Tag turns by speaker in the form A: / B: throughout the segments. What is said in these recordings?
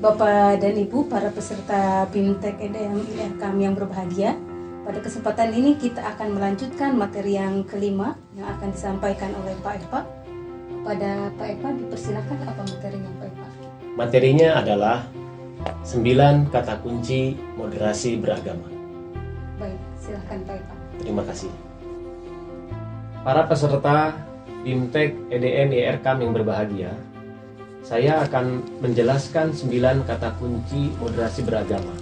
A: Bapak dan Ibu, para peserta BIMTEK EDM IRKAM yang berbahagia, pada kesempatan ini kita akan melanjutkan materi yang kelima yang akan disampaikan oleh Pak Eva. Pada Pak Eva, dipersilakan apa materinya Pak Eva?
B: Materinya adalah 9 kata kunci moderasi beragama.
A: Baik, silakan Pak Eva.
B: Terima kasih. Para peserta BIMTEK EDN IRKAM yang berbahagia, saya akan menjelaskan 9 kata kunci moderasi beragama.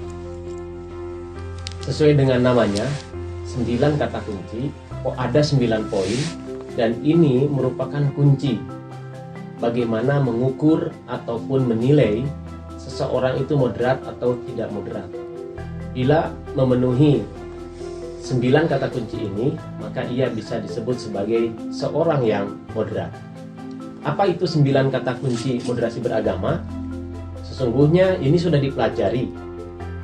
B: Sesuai dengan namanya, 9 kata kunci, ada 9 poin, dan ini merupakan kunci bagaimana mengukur ataupun menilai seseorang itu moderat atau tidak moderat. Bila memenuhi 9 kata kunci ini, maka ia bisa disebut sebagai seorang yang moderat. Apa itu 9 kata kunci moderasi beragama? Sesungguhnya ini sudah dipelajari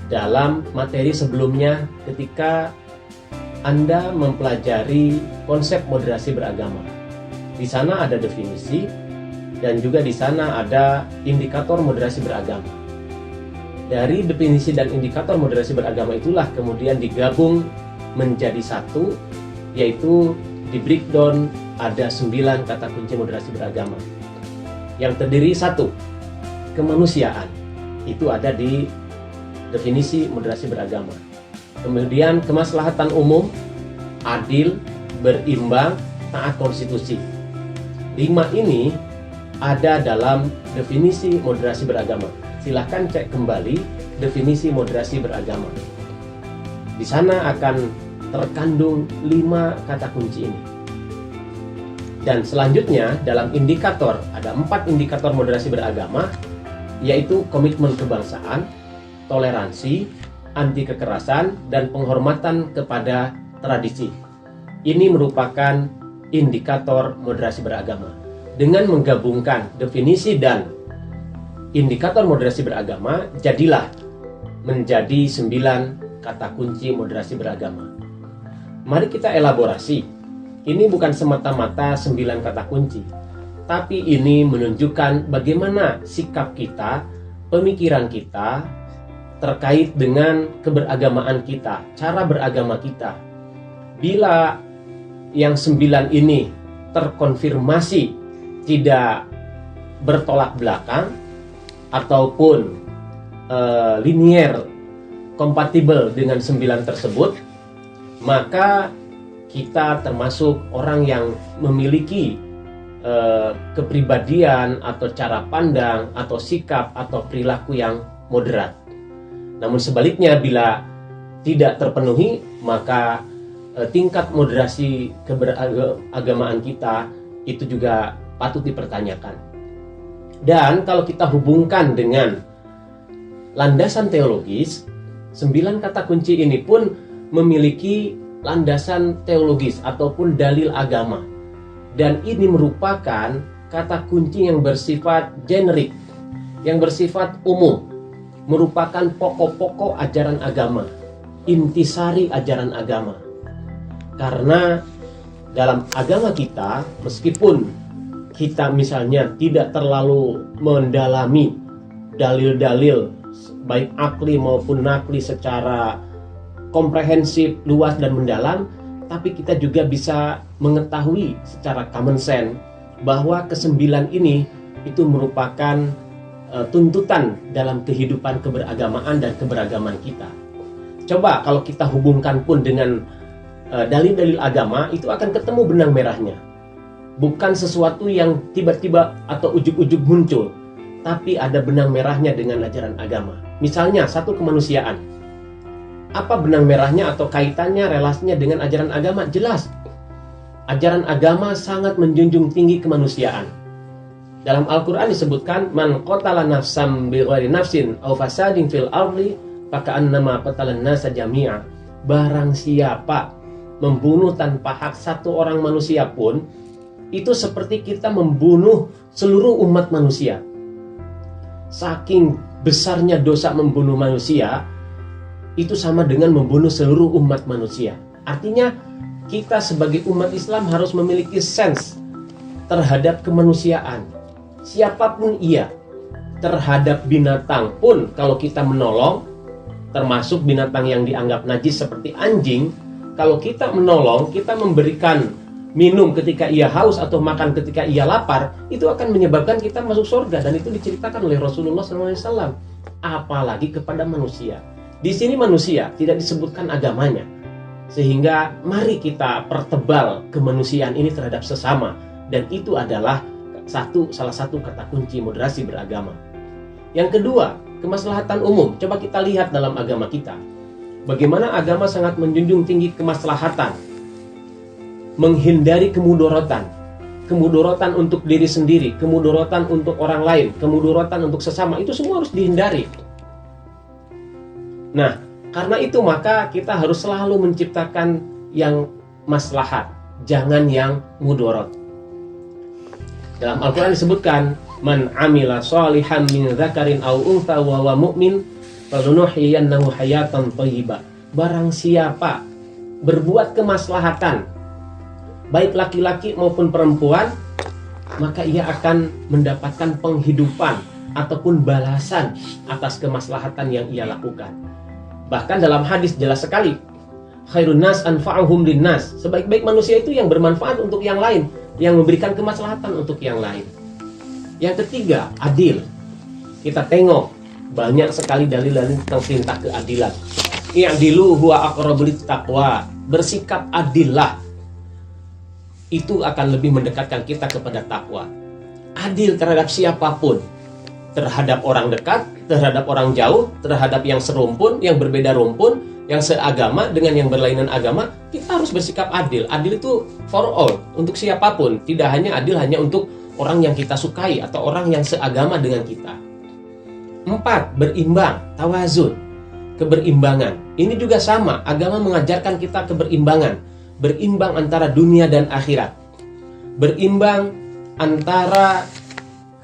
B: dalam materi sebelumnya ketika Anda mempelajari konsep moderasi beragama. Di sana ada definisi dan juga di sana ada indikator moderasi beragama. Dari definisi dan indikator moderasi beragama itulah kemudian digabung menjadi satu, yaitu di breakdown ada 9 kata kunci moderasi beragama yang terdiri 1, kemanusiaan, itu ada di definisi moderasi beragama. Kemudian kemaslahatan umum, adil, berimbang, taat konstitusi. 5 ini ada dalam definisi moderasi beragama. Silahkan cek kembali definisi moderasi beragama. Di sana akan terkandung 5 kata kunci ini. Dan selanjutnya dalam indikator, ada 4 indikator moderasi beragama, yaitu komitmen kebangsaan, toleransi, anti kekerasan, dan penghormatan kepada tradisi. Ini merupakan indikator moderasi beragama. Dengan menggabungkan definisi dan indikator moderasi beragama, jadilah menjadi 9 kata kunci moderasi beragama. Mari kita elaborasi. Ini bukan semata-mata 9 kata kunci, tapi ini menunjukkan bagaimana sikap kita, pemikiran kita terkait dengan keberagamaan kita, cara beragama kita. Bila yang 9 ini terkonfirmasi tidak bertolak belakang ataupun linier kompatibel dengan 9 tersebut, maka kita termasuk orang yang memiliki kepribadian atau cara pandang atau sikap atau perilaku yang moderat. Namun sebaliknya, bila tidak terpenuhi, maka tingkat moderasi keberagamaan kita itu juga patut dipertanyakan. Dan kalau kita hubungkan dengan landasan teologis, 9 kata kunci ini pun memiliki landasan teologis ataupun dalil agama. Dan ini merupakan kata kunci yang bersifat generik, yang bersifat umum, merupakan pokok-pokok ajaran agama, intisari ajaran agama. Karena dalam agama kita, meskipun kita misalnya tidak terlalu mendalami dalil-dalil baik akli maupun nakli secara komprehensif, luas dan mendalam, tapi kita juga bisa mengetahui secara common sense bahwa ke-9 ini itu merupakan tuntutan dalam kehidupan keberagamaan dan keberagaman kita. Coba kalau kita hubungkan pun dengan dalil-dalil agama, itu akan ketemu benang merahnya. Bukan sesuatu yang tiba-tiba atau ujug-ujug muncul, tapi ada benang merahnya dengan ajaran agama. Misalnya, 1, kemanusiaan. Apa benang merahnya atau kaitannya, relasinya dengan ajaran agama? Jelas. Ajaran agama sangat menjunjung tinggi kemanusiaan. Dalam Al-Quran disebutkan, man qatala nafsam bighairi nafsin aw fasadin fil ardi faka'annama qatalan nasa jami'a. Barang siapa membunuh tanpa hak satu orang manusia pun, itu seperti kita membunuh seluruh umat manusia. Saking besarnya dosa membunuh manusia, itu sama dengan membunuh seluruh umat manusia. Artinya kita sebagai umat Islam harus memiliki sense terhadap kemanusiaan, siapapun ia. terhadap binatang pun kalau kita menolong, termasuk binatang yang dianggap najis seperti anjing, kalau kita menolong, kita memberikan minum ketika ia haus atau makan ketika ia lapar, itu akan menyebabkan kita masuk surga, dan itu diceritakan oleh Rasulullah SAW. Apalagi kepada manusia. Di sini manusia tidak disebutkan agamanya, sehingga mari kita pertebal kemanusiaan ini terhadap sesama, dan itu adalah salah satu kata kunci moderasi beragama. Yang kedua, kemaslahatan umum. Coba kita lihat dalam agama kita, bagaimana agama sangat menjunjung tinggi kemaslahatan, menghindari kemudorotan untuk diri sendiri, kemudorotan untuk orang lain, kemudorotan untuk sesama, itu semua harus dihindari. Nah, karena itu maka kita harus selalu menciptakan yang maslahat, jangan yang mudorot. Dalam Al-Quran disebutkan, man amila shalihan min dzakarin aw untha wa huwa mu'min falunuhyiyannahu hayatan thayyibah. Barang siapa berbuat kemaslahatan, baik laki-laki maupun perempuan, maka ia akan mendapatkan penghidupan ataupun balasan atas kemaslahatan yang ia lakukan. Bahkan dalam hadis jelas sekali, khairun nas anfa'uhum linnas. Sebaik-baik manusia itu yang bermanfaat untuk yang lain, yang memberikan kemaslahatan untuk yang lain. Yang ketiga, adil. Kita tengok banyak sekali dalil-dalil tentang perintah keadilan. I'dilu huwa aqrabu littaqwa. Bersikap adillah. Itu akan lebih mendekatkan kita kepada takwa. Adil terhadap siapapun, terhadap orang dekat, terhadap orang jauh, terhadap yang serumpun, yang berbeda rumpun, yang seagama dengan yang berlainan agama, kita harus bersikap adil. Adil itu for all, untuk siapapun. Tidak hanya adil hanya untuk orang yang kita sukai atau orang yang seagama dengan kita. 4. Berimbang, tawazun, keberimbangan. Ini juga sama, agama mengajarkan kita keberimbangan. Berimbang antara dunia dan akhirat. Berimbang antara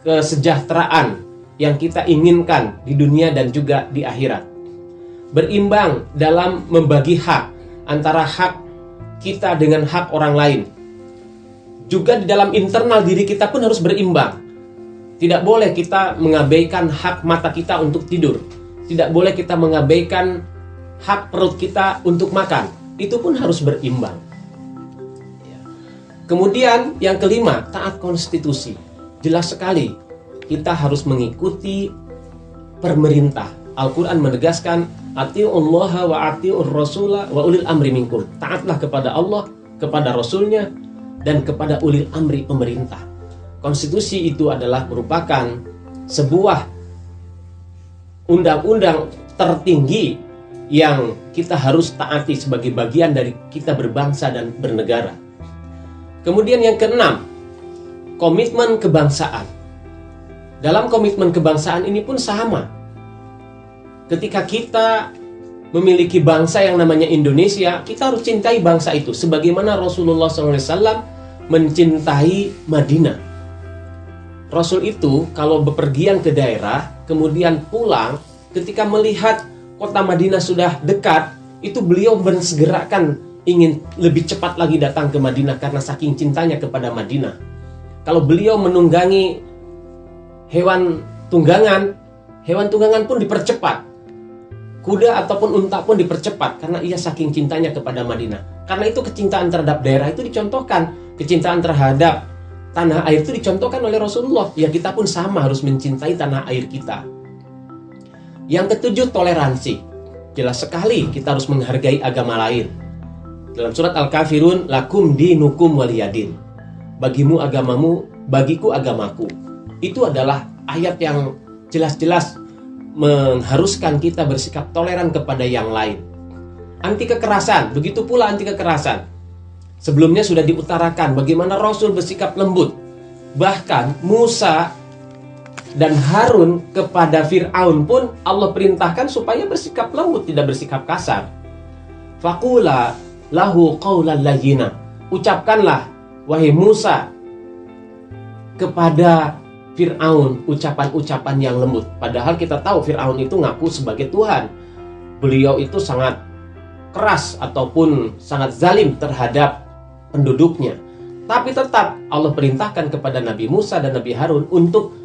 B: kesejahteraan yang kita inginkan di dunia dan juga di akhirat. Berimbang dalam membagi hak antara hak kita dengan hak orang lain. Juga di dalam internal diri kita pun harus berimbang. Tidak boleh kita mengabaikan hak mata kita untuk tidur. Tidak boleh kita mengabaikan hak perut kita untuk makan. Itu pun harus berimbang. Kemudian yang kelima, taat konstitusi. Jelas sekali, kita harus mengikuti pemerintah. Al-Quran menegaskan, atiullaha wa atiur rasula wa ulil amri minkum. Taatlah kepada Allah, kepada Rasulnya, dan kepada ulil amri pemerintah. Konstitusi itu adalah merupakan sebuah undang-undang tertinggi yang kita harus taati sebagai bagian dari kita berbangsa dan bernegara. Kemudian yang keenam, komitmen kebangsaan. Dalam komitmen kebangsaan ini pun sama. Ketika kita memiliki bangsa yang namanya Indonesia, kita harus cintai bangsa itu. Sebagaimana Rasulullah SAW mencintai Madinah. Rasul itu kalau bepergian ke daerah, kemudian pulang, ketika melihat kota Madinah sudah dekat, itu beliau bersegerakan ingin lebih cepat lagi datang ke Madinah karena saking cintanya kepada Madinah. Kalau beliau menunggangi hewan tunggangan pun dipercepat. Kuda ataupun unta pun dipercepat karena ia saking cintanya kepada Madinah. Karena itu kecintaan terhadap daerah itu dicontohkan, kecintaan terhadap tanah air itu dicontohkan oleh Rasulullah. Ya, kita pun sama harus mencintai tanah air kita. Yang ketujuh, toleransi. Jelas sekali kita harus menghargai agama lain. Dalam surat Al-Kafirun, lakum dinukum waliyadin. Bagimu agamamu, bagiku agamaku. Itu adalah ayat yang jelas-jelas mengharuskan kita bersikap toleran kepada yang lain. Anti kekerasan, begitu pula anti kekerasan. Sebelumnya sudah diutarakan bagaimana Rasul bersikap lembut. Bahkan Musa dan Harun kepada Fir'aun pun Allah perintahkan supaya bersikap lembut, tidak bersikap kasar. Faqula lahu qawlan layyina. Ucapkanlah, wahai Musa, kepada Fir'aun ucapan-ucapan yang lembut. Padahal kita tahu Fir'aun itu ngaku sebagai Tuhan. Beliau itu sangat keras ataupun sangat zalim terhadap penduduknya. Tapi tetap Allah perintahkan kepada Nabi Musa dan Nabi Harun untuk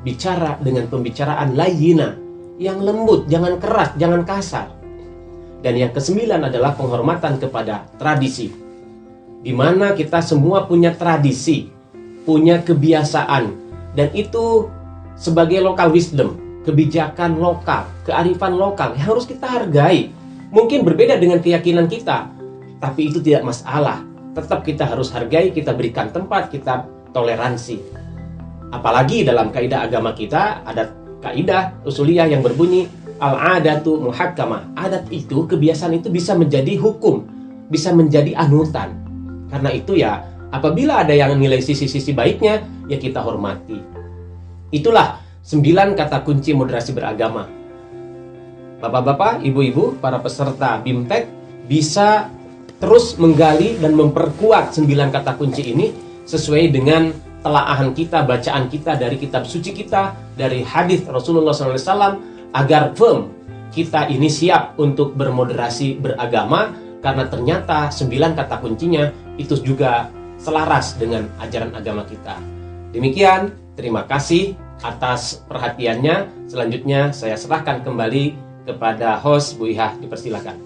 B: bicara dengan pembicaraan layyina, yang lembut, jangan keras, jangan kasar. Dan yang kesembilan adalah penghormatan kepada tradisi, di mana kita semua punya tradisi, punya kebiasaan, dan itu sebagai local wisdom, kebijakan lokal, kearifan lokal yang harus kita hargai. Mungkin berbeda dengan keyakinan kita, tapi itu tidak masalah. Tetap kita harus hargai, kita berikan tempat, kita toleransi. Apalagi dalam kaidah agama kita ada kaidah usuliyah yang berbunyi al-adatu muhakkamah. Adat itu, kebiasaan itu bisa menjadi hukum, bisa menjadi anutan. Karena itu ya, apabila ada yang nilai sisi-sisi baiknya, ya kita hormati. Itulah 9 kata kunci moderasi beragama. Bapak-bapak, ibu-ibu, para peserta BIMTEK bisa terus menggali dan memperkuat 9 kata kunci ini sesuai dengan telaahan kita, bacaan kita dari kitab suci kita, dari hadis Rasulullah SAW, agar firm kita ini siap untuk bermoderasi beragama, karena ternyata 9 kata kuncinya itu juga selaras dengan ajaran agama kita. Demikian, terima kasih atas perhatiannya. Selanjutnya saya serahkan kembali kepada host Bu Iha, dipersilakan.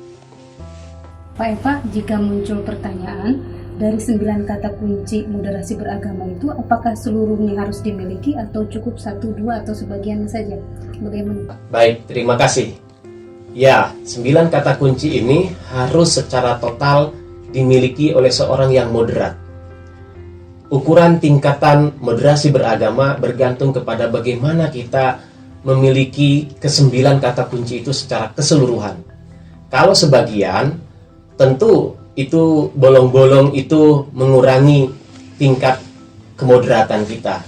A: Pak Eva, jika muncul pertanyaan, dari 9 kata kunci moderasi beragama itu, apakah seluruhnya harus dimiliki atau cukup 1, 2 atau sebagian saja? Bagaimana Pak?
B: Baik, terima kasih. Ya, 9 kata kunci ini harus secara total dimiliki oleh seorang yang moderat. Ukuran tingkatan moderasi beragama bergantung kepada bagaimana kita memiliki ke-9 kata kunci itu secara keseluruhan. Kalau sebagian, tentu itu bolong-bolong itu mengurangi tingkat kemoderatan kita.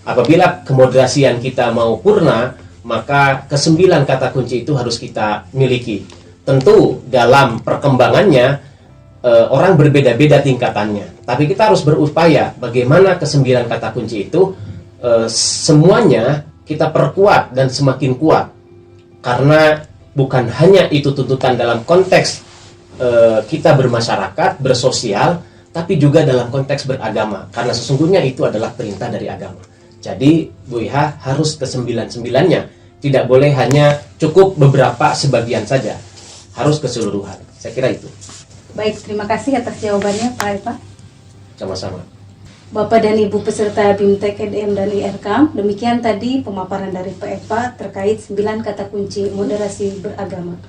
B: Apabila kemoderasian kita mau purna, maka ke-9 kata kunci itu harus kita miliki. Tentu dalam perkembangannya orang berbeda-beda tingkatannya, tapi kita harus berupaya bagaimana ke-9 kata kunci itu semuanya kita perkuat dan semakin kuat, karena bukan hanya itu tuntutan dalam konteks kita bermasyarakat, bersosial, tapi juga dalam konteks beragama, karena sesungguhnya itu adalah perintah dari agama. Jadi Bu Iha harus ke-9-9-nya, tidak boleh hanya cukup beberapa sebagian saja, harus keseluruhan. Saya kira itu.
A: Baik, terima kasih atas jawabannya Pak Eva.
B: Sama-sama.
A: Bapak dan Ibu peserta BIMTEK EDM dan IRK, demikian tadi pemaparan dari Pak Eva terkait 9 kata kunci moderasi beragama.